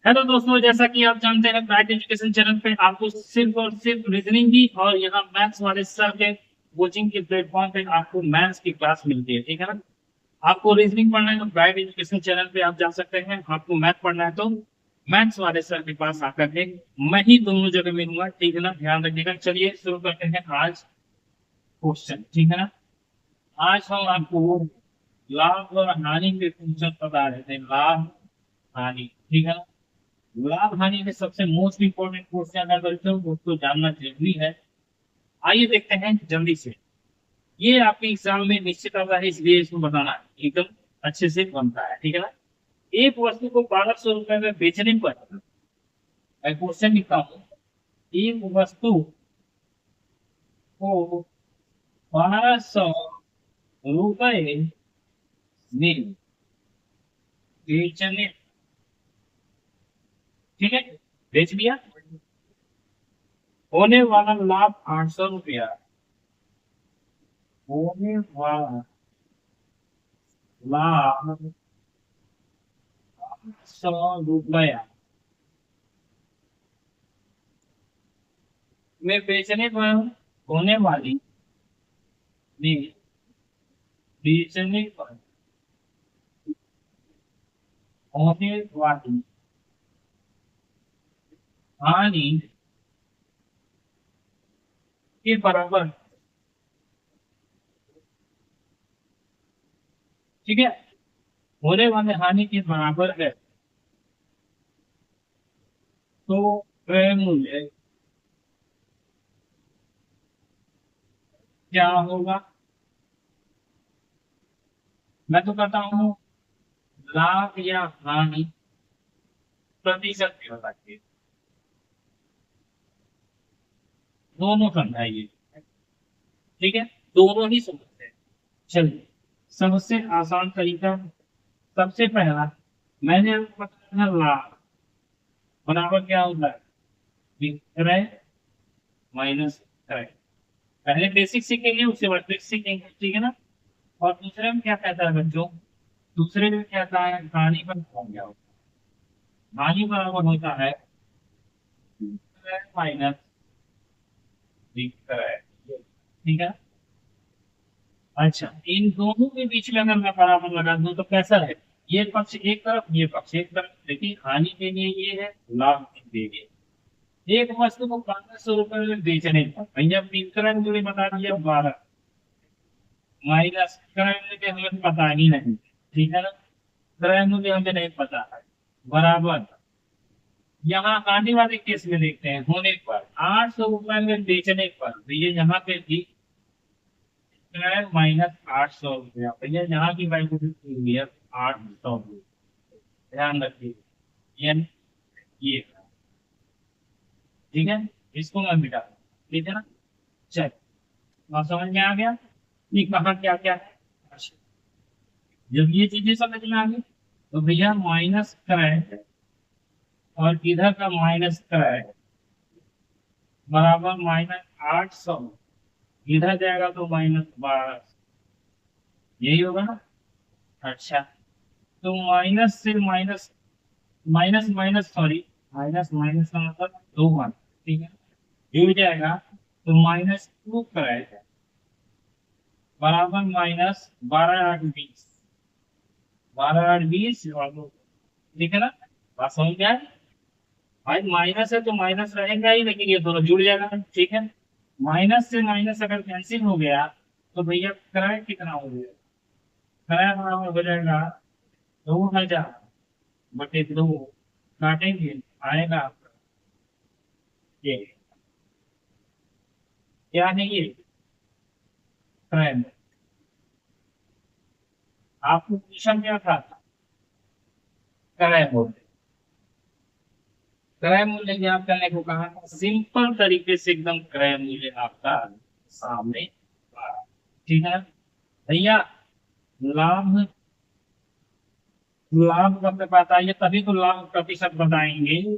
Hello दोस्तों, जैसा कि आप जानते हैं ब्राइट एजुकेशन चैनल पे आपको सिर्फ और सिर्फ रीजनिंग की और यहाँ मैथ्स वाले सर के कोचिंग के प्लेटफॉर्म पे आपको मैथ्स की क्लास मिलती है। ठीक है ना। आपको रीजनिंग पढ़ना है तो ब्राइट एजुकेशन चैनल पे आप जा सकते हैं। आपको मैथ पढ़ना है तो मैथ्स वाले सर के पास आकर के मैं ही दोनों जगह मिलूंगा। ठीक है ना, ध्यान रखिएगा। चलिए शुरू करते हैं आज क्वेश्चन। ठीक है ना। आज हम आपको लाभ और हानि के फंक्शन बता रहे थे। लाभ हानि, ठीक है ना। लाभ हानि में सबसे मोस्ट इंपोर्टेंट क्वेश्चन है बच्चों, उसको जानना जरूरी है। आइए देखते हैं जल्दी से। ये आपके एग्जाम में निश्चित आता है, इसलिए इसको बताना एकदम अच्छे से बनता है। ठीक है ना। एक वस्तु को 1200 रुपए में बेचने पर मैं क्वेश्चन लिखता हूँ। एक वस्तु को 1200 रुपए में बेचने, ठीक है, बेच दिया। होने वाला लाभ 800 रुपया। होने वाला लाभ 100 रुपया में बेचने पर होने वाली, में बेचने पर होने वाली हानि के बराबर। ठीक है। होने वाले हानि के बराबर है तो क्रय मूल्य क्या होगा। मैं तो कहता हूँ लाभ या हानि प्रतिशत में बताइए, दोनों समझाइए। ठीक है, दोनों ही समझते हैं। चलिए, सबसे आसान तरीका, सबसे पहला मैंने आपको बताया था लाभ बराबर क्या होता है, विक्रय माइनस क्रय। पहले बेसिक सीखेंगे, उसके बाद ट्रिक सीखेंगे। ठीक है ना। और दूसरे में क्या कहता है बच्चों, दूसरे में कहता है हानि पर कौन गया होता है। हानि बराबर होता है माइनस विक्रय। ठीक है। अच्छा, इन दोनों के बीच में अगर मैं बराबर लगा दूं तो कैसा है, ये पक्ष एक तरफ, ये पक्ष एक तरफ। देखिए, हानि के लिए ये है, लाभ के लिए ये। एक वस्तु को 1200 रुपए में बेचने पर भैया विक्रय मूल्य बता दिया 12, माइनस क्रय मूल्य हमें पता ही नहीं। ठीक है ना। क्रय मूल्य हमें नहीं पता है, बराबर। यहाँ आने वाले केस में देखते हैं, होने पर 800 रुपए में बेचने पर भैया यहाँ पे भी क्रय माइनस 800 रुपया। भैया यहाँ की वैल्यू हुई है 800। ध्यान रखिए, यानी ये, ठीक है। इसको मैं मिटा दूं, ठीक है ना। चल, आप समझ में आ गया कि कहाँ क्या क्या है। अच्छा, जब ये चीजें समझ में आ गई तो भैया माइनस क्रय और इधर का माइनस क्रय बराबर -800। इधर जाएगा तो -12, यही होगा ना। अच्छा, तो माइनस से minus, minus minus sorry, minus minus का मतलब दो वन। ठीक है, जुड़ जाएगा तो -2 क्रय बराबर -12 8 20। 12 8 20 और दो। ठीक है ना। बात समझ में आए। भाई माइनस है तो माइनस रहेगा ही, लेकिन ये दोनों जुड़ जाएगा। ठीक है। माइनस से माइनस अगर कैंसिल हो गया तो भैया क्रय कितना हो गया, क्रय बराबर हो जाएगा 2000/2। काटेंगे, आएगा आपका ये, क्या है ये, क्रय। आपको पूछा क्या था, क्रय मूल्य। क्रय मूल्य ज्ञात करने को कहा था, सिंपल तरीके से एकदम क्रय मूल्य आपका सामने आ रहा है। ठीक है भैया। लाभ, लाभ कब तक बताइए, तभी तो लाभ प्रतिशत बताएंगे।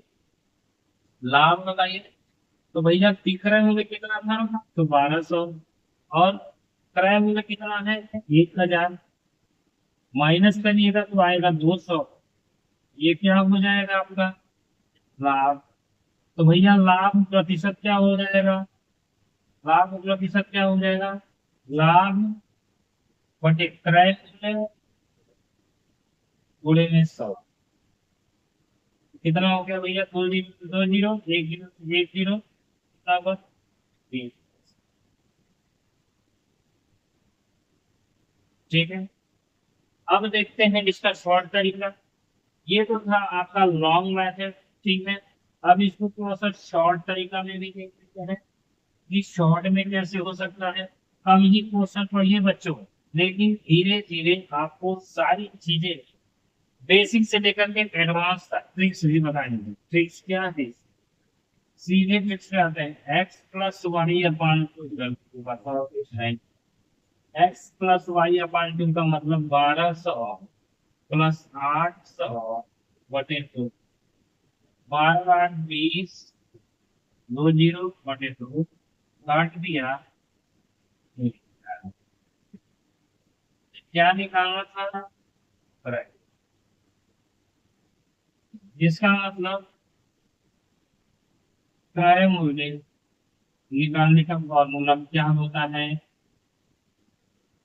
लाभ बताइए तो भैया क्रय मूल्य कितना था, तो 1200। और क्रय मूल्य कितना है, 1000। माइनस करिएगा तो आएगा 200। ये क्या हो जाएगा आपका, लाभ। तो भैया लाभ प्रतिशत क्या हो जाएगा? लाभ प्रतिशत क्या हो जाएगा? लाभ बटे क्रय मूल्य गुणे में 100। कितना हो गया भैया? दो जीरो, दो जीरो, एक जीरो, एक जीरो बराबर 20। ठीक है। अब देखते हैं इसका शॉर्ट तरीका। ये तो था आपका लॉन्ग मेथड। ठीक है। अब इसको थोड़ा सा शॉर्ट तरीका में भी देख लेते हैं कि शॉर्ट में कैसे हो सकता है। कम ही क्वेश्चन पढ़िए बच्चों, लेकिन धीरे धीरे आपको सारी चीजें बेसिक से लेकर के एडवांस तक ट्रिक्स भी बताएंगे। ट्रिक्स क्या है? सीधे ट्रिक्स पे आते हैं। X plus Y upon two, बताओ X plus Y upon two का मतलब 1200 प्लस 800 बटे टू। 12 8 20, दो जीरो बटे टू, काट दिया। क्या निकालना था? करेक्ट। जिसका मतलब क्रय मूल्य निकालने का फॉर्मूला क्या होता है?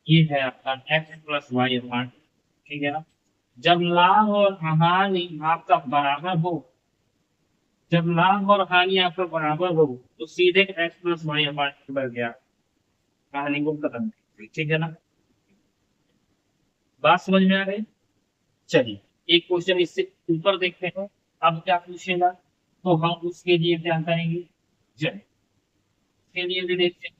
ये है आपका एक्स प्लस वाई अपान। ठीक है ना? जब लाभ और हानि आपका बराबर हो, जब लाभ और हानि आपका बराबर हो, तो सीधे एक्स प्लस वाई अपान बढ़ गया, कहानी को खत्म। ठीक है ना? बात समझ में आ गई? चलिए एक क्वेश्चन इससे ऊपर देखते हैं। अब क्या पूछेगा, तो हम उसके लिए क्या करेंगे? चलिए उसके लिए भी देखते हैं।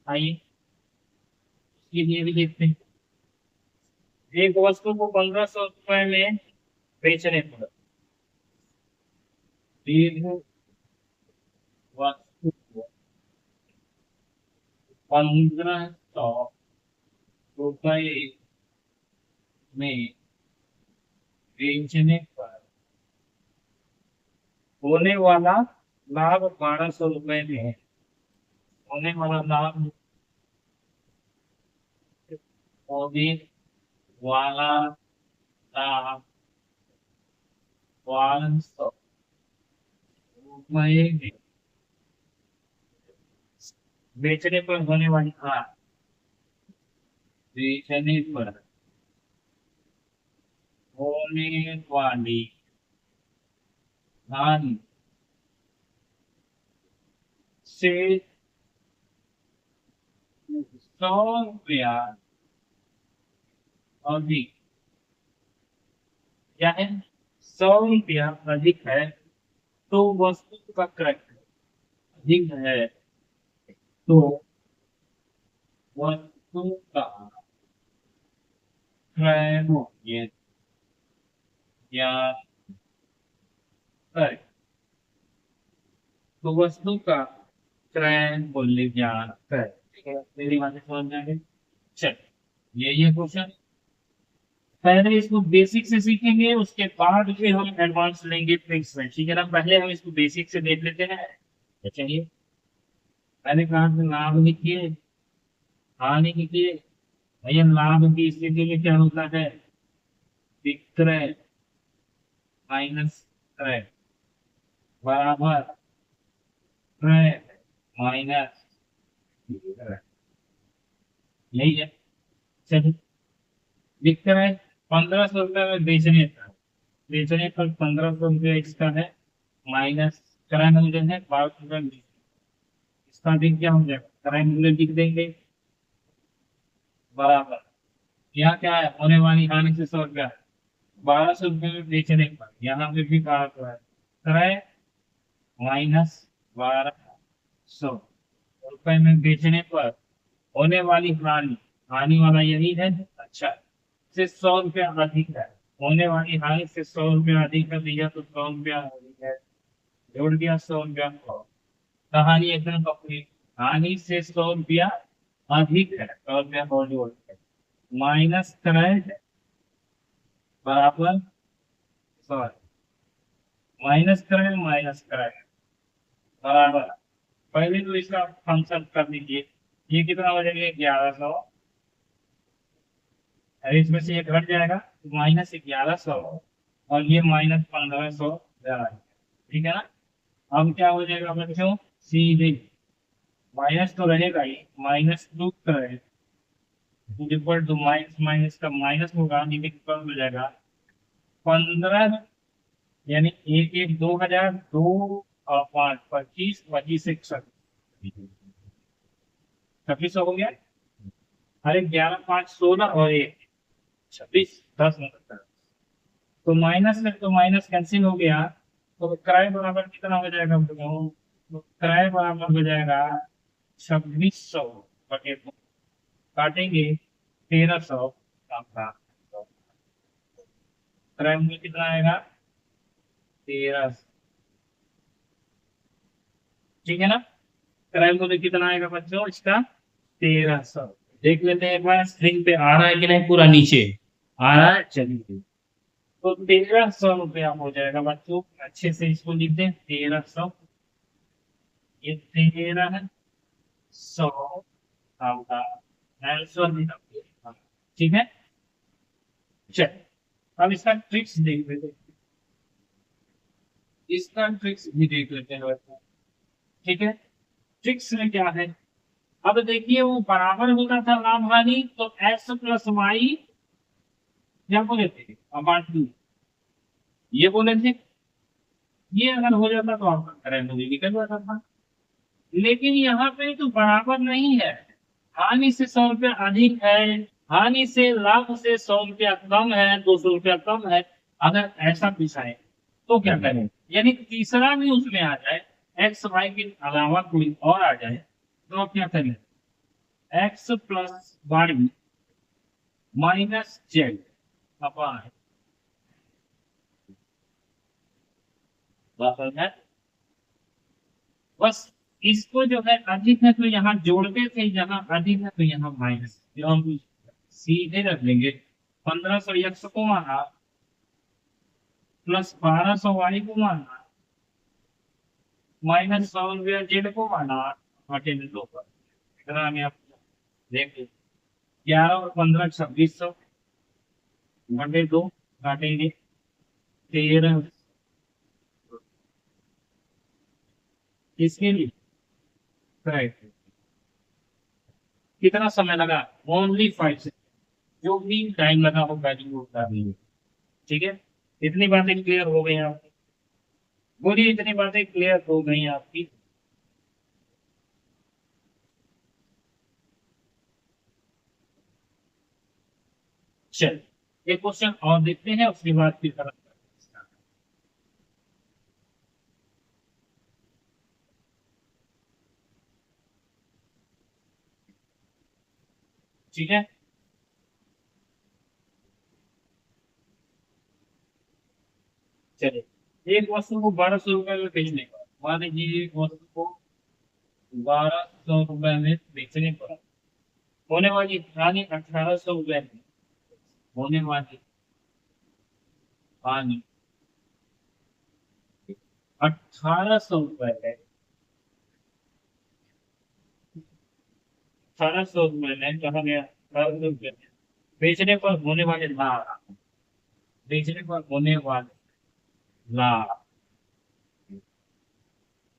आइए उसके लिए भी देखते हैं। एक वस्तु को 1500 रुपए में बेचने पर एक वस्तु को 1500 रुपए में बेचने पर होने वाला लाभ 1200 रुपए में है। होने वाला लाभ, होने वाला लाभ 1200 रुपए में बेचने पर होने वाली, हाँ, बेचने पर होने वाली हानि से 100 रुपया अधिक, क्या है? 100 रुपया अधिक है, तो वस्तु का क्रय अधिक है, तो वस्तु का क्रय मूल्य ज्ञात करें। तो वस्तु का क्रय मूल्य ज्ञात करें। ठीक है, मेरी बातें समझ में आ गई? चल, ये क्वेश्चन पहले इसको बेसिक से सीखेंगे, उसके बाद फिर हम एडवांस लेंगे ट्रिक्स में। ठीक है ना? पहले हम इसको बेसिक से देख लेते हैं। तो चलिए, मैंने कहा कि लाभ लिखिए, हानि लिखिए। भैया लाभ की स्थिति में क्या होता है? विक्रय माइनस क्रय बराबर क्रय माइनस विक्रय। यही है। चलिए, विक्रय 1500 रुपये में बेचने था, बेचने पर 1500 रुपये इसका है, माइनस क्रय मूल्य है 1200 रुपये। इसका भी क्या हो जाएगा? क्रय मूल्य लिख देंगे बराबर, यहाँ क्या है? होने वाली हानि से 100 रुपया, 1200 रुपये में बेचने पर, यहाँ पे भी कहा हुआ है क्रय माइनस 1200 रुपये में बेचने पर होने वाली हानि, हानि वाला यही है। अच्छा, से 100 रुपया अधिक है, होने वाली हानि से 100 रुपया अधिक है भैया, तो 100 रुपया अधिक है, जोड़ दिया 100 रुपया को। कहानी एकदम कंप्लीट। हानि से 100 रुपया अधिक है, 100 रुपया और जोड़ दिया, माइनस क्रय बराबर, सॉरी, माइनस क्रय बराबर, पहले तो इसका फंक्शन कर दीजिए। ये कितना हो जाएगा? 1100 अरे इसमें से ये घट जाएगा तो -1100 और ये -1500 ठीक है ना। अब क्या हो जाएगा बच्चों, सीधे माइनस तो रहेगा ही, -2 का इक्वल टू माइनस माइनस का माइनस होगा, लिमिट पर हो जाएगा 15, यानी एक एक 2000, 2 और 5 25, 25 एक 2600 हो गया। अरे 11 5 16 और 1 26, 10 मतलब तो माइनस में तो माइनस कैंसिल हो गया, तो किराए बराबर कितना हो जाएगा बताओ? तो किराए बराबर हो जाएगा 2600 बटे 2, काटेंगे 1300 आपका, किराए मूल्य कितना आएगा 1300, ठीक है ना। किराए मूल्य कितना आएगा बच्चों इसका 1300। देख लेते हैं एक बार स्क्रीन पे आ रहा है कि नहीं, पूरा नीचे आ रहा है, चलिए। तो 1300 रुपया हो जाएगा बच्चों, अच्छे से इसको लिख दें 1300, ये 1300 आपका आंसर, ठीक है। चल अब इसका ट्रिक्स देख लेते हैं, इसका ट्रिक्स भी देख लेते हैं बच्चों, ठीक है। ट्रिक्स में क्या है, अब देखिए वो बराबर होता था लाभ हानि, तो एक्स प्लस वाई क्या बोले थे अपार्ट टू, ये बोले थे। ये अगर हो जाता तो आपका करंट भी निकल जाता था, लेकिन यहाँ पे तो बराबर नहीं है, हानि से 100 रुपया अधिक है, हानि से लाभ से 100 रुपया कम है, 200 रुपया कम है। अगर ऐसा पिछाए तो क्या करें, यानी तीसरा भी उसमें आ जाए, एक्स वाई के अलावा कोई और आ जाए, तो आप क्या करें, X plus Y minus Z upon, है बस। इसको जो है अधिक है तो यहाँ जोड़ते थे, यहाँ अधिक है तो यहाँ माइनस, जो हम सीधे रख लेंगे 1500 एक्स को माना प्लस 1200 वाई को माना -100 रुपया जेड को माना, बटे में 2 पर कितना आ गया देख लो, 11 और 15 2600 बटे 2, काटेंगे 13, इसके लिए करेक्ट कितना समय लगा, ओनली 5 सेकंड, जो भी टाइम लगा वो वैल्यू होता है, ठीक है। इतनी बातें क्लियर हो गई आपकी, बोलिए इतनी बातें क्लियर हो गई आपकी। चल एक क्वेश्चन और देखते हैं, उसके बाद फिर खत्म करते हैं। ठीक है, चलिए एक वस्तु को 1200 रुपए में बेचने पर, मान लीजिए एक वस्तु को 1200 रुपए में बेचने पर होने वाली हानि 1800 रुपए में, होने वाली हानि 1800 रुपए है, 1800 रुपए में कहा गया 1800 रुपए में बेचने पर होने वाले लाभ, बेचने पर होने वाले लाभ,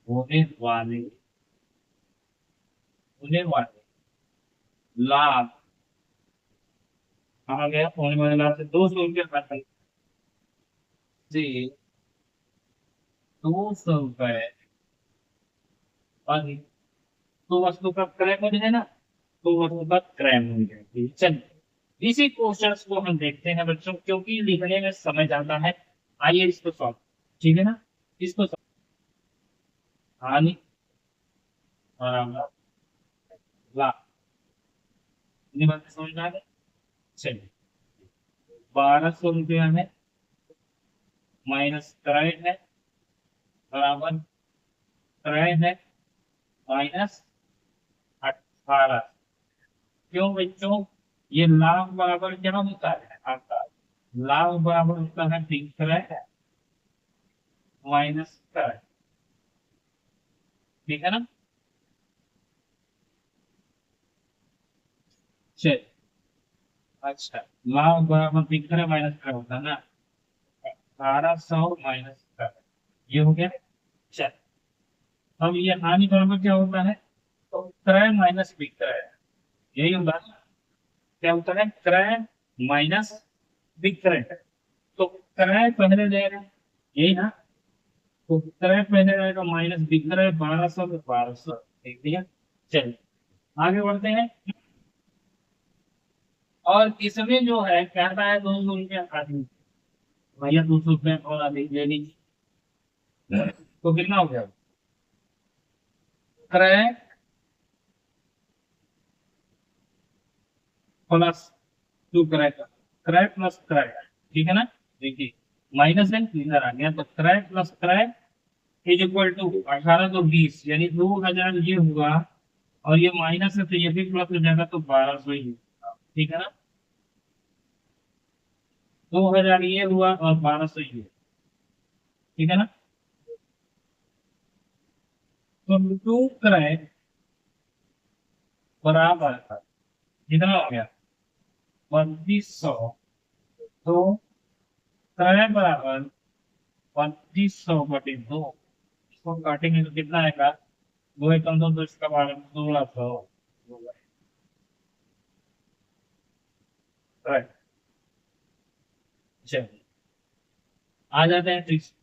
होने वाले होने वाले लाभ, कहा गया होने वाले लाभ से 200 रुपया घटा से 200 रुपए अधिक, तो वस्तु का क्रय मूल्य है ना, तो वस्तु का क्रय मूल्य है। चलिए इसी क्वेश्चन को हम देखते हैं बच्चों, क्योंकि लिखने में समय जाता है, आइए इसको सॉल्व, ठीक है ना। इसको हानि बराबर लाभ, इतनी बात समझ में आ गई। चलिए 1200 रुपया है माइनस क्रय है बराबर क्रय है माइनस 18, क्यों बच्चों, ये लाभ बराबर क्या होता है आपका, लाभ बराबर होता है क्रय माइनस क्रय, ठीक है ना। चलिए अच्छा, लाभ बराबर बिग क्रय माइनस क्रय होता है ना, 1200 माइनस क्रय, ये हो गया। चल, अब ये हानि बराबर क्या होता है, तो क्रय माइनस बिग क्रय, यही होता है। क्या होता है, क्रय माइनस बिग क्रय। तो क्रय पहले जाएगा, यही ना, तो क्रय पहले जाएगा माइनस बिग क्रय, 1200 तो 1200 देख दिया। चलिए आगे बढ़ते हैं। और इसमें जो है कहता है 200 रुपया आदमी, भैया 200 रुपया और आदमी ले लीजिए, तो कितना हो गया, क्रय प्लस टू क्रय का, क्रय प्लस क्रय, ठीक है ना। देखिए माइनस है इधर आ गया, तो क्रय प्लस क्रय इज इक्वल टू 18 तो 20, यानी 2000 ये हुआ, और ये माइनस है तो ये भी प्लस हो जाएगा, तो 1200 ही होगा, ठीक है ना। 2000 ये हुआ और 1200 ये हुआ, ठीक है ना। तो टू क्रय बराबर कितना हो गया, 3200। तो क्रय बराबर 3200/2, इसको काटेंगे तो कितना आएगा, दो एक कम दो इसका 1600। राइट, चलिए आ जाते हैं ट्रिक्स।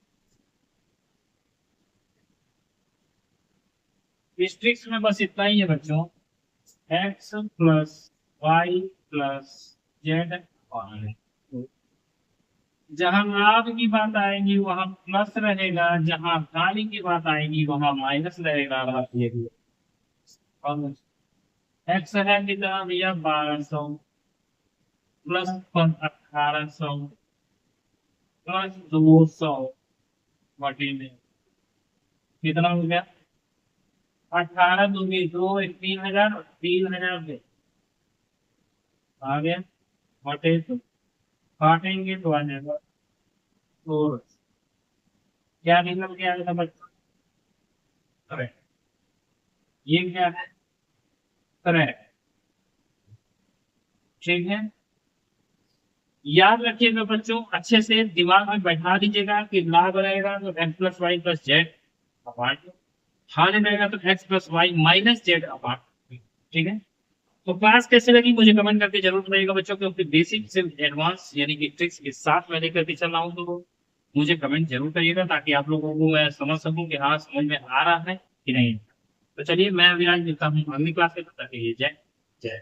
इस ट्रिक्स में बस इतना ही है बच्चों, X plus Y plus Z, जहां लाभ की बात आएगी वहां प्लस रहेगा, जहां हानि की बात आएगी वहां माइनस रहेगा। और एक्स है कितना भैया, 1200 प्लस 1800 प्लस 200 बटे में कितना हो गया, 18 दूंगी दो, 3000, 3000 दे आ गया, बटे तो काटेंगे तो आ जाएगा। तो क्या निकल के आएगा बच्चों, करेक्ट, ये क्या है, करेक्ट, ठीक है। याद रखिएगा बच्चों, अच्छे से दिमाग में बैठा दीजिएगा कि लाभ रहेगा तो X plus Y plus Z apart, हानि रहेगा तो X plus Y minus Z apart, ठीक है। तो क्लास कैसे लगी मुझे कमेंट करके जरूर बताइएगा बच्चों, क्योंकि बेसिक से एडवांस यानी कि ट्रिक्स के साथ मैं लेकर के चल रहा हूँ, तो मुझे कमेंट जरूर करिएगा ताकि आप लोगों को मैं समझ सकूं कि हाँ समझ में आ रहा है कि नहीं। तो चलिए मैं अभी आज मिलता हूँ अगली क्लास में, तब तक के लिए जय जय।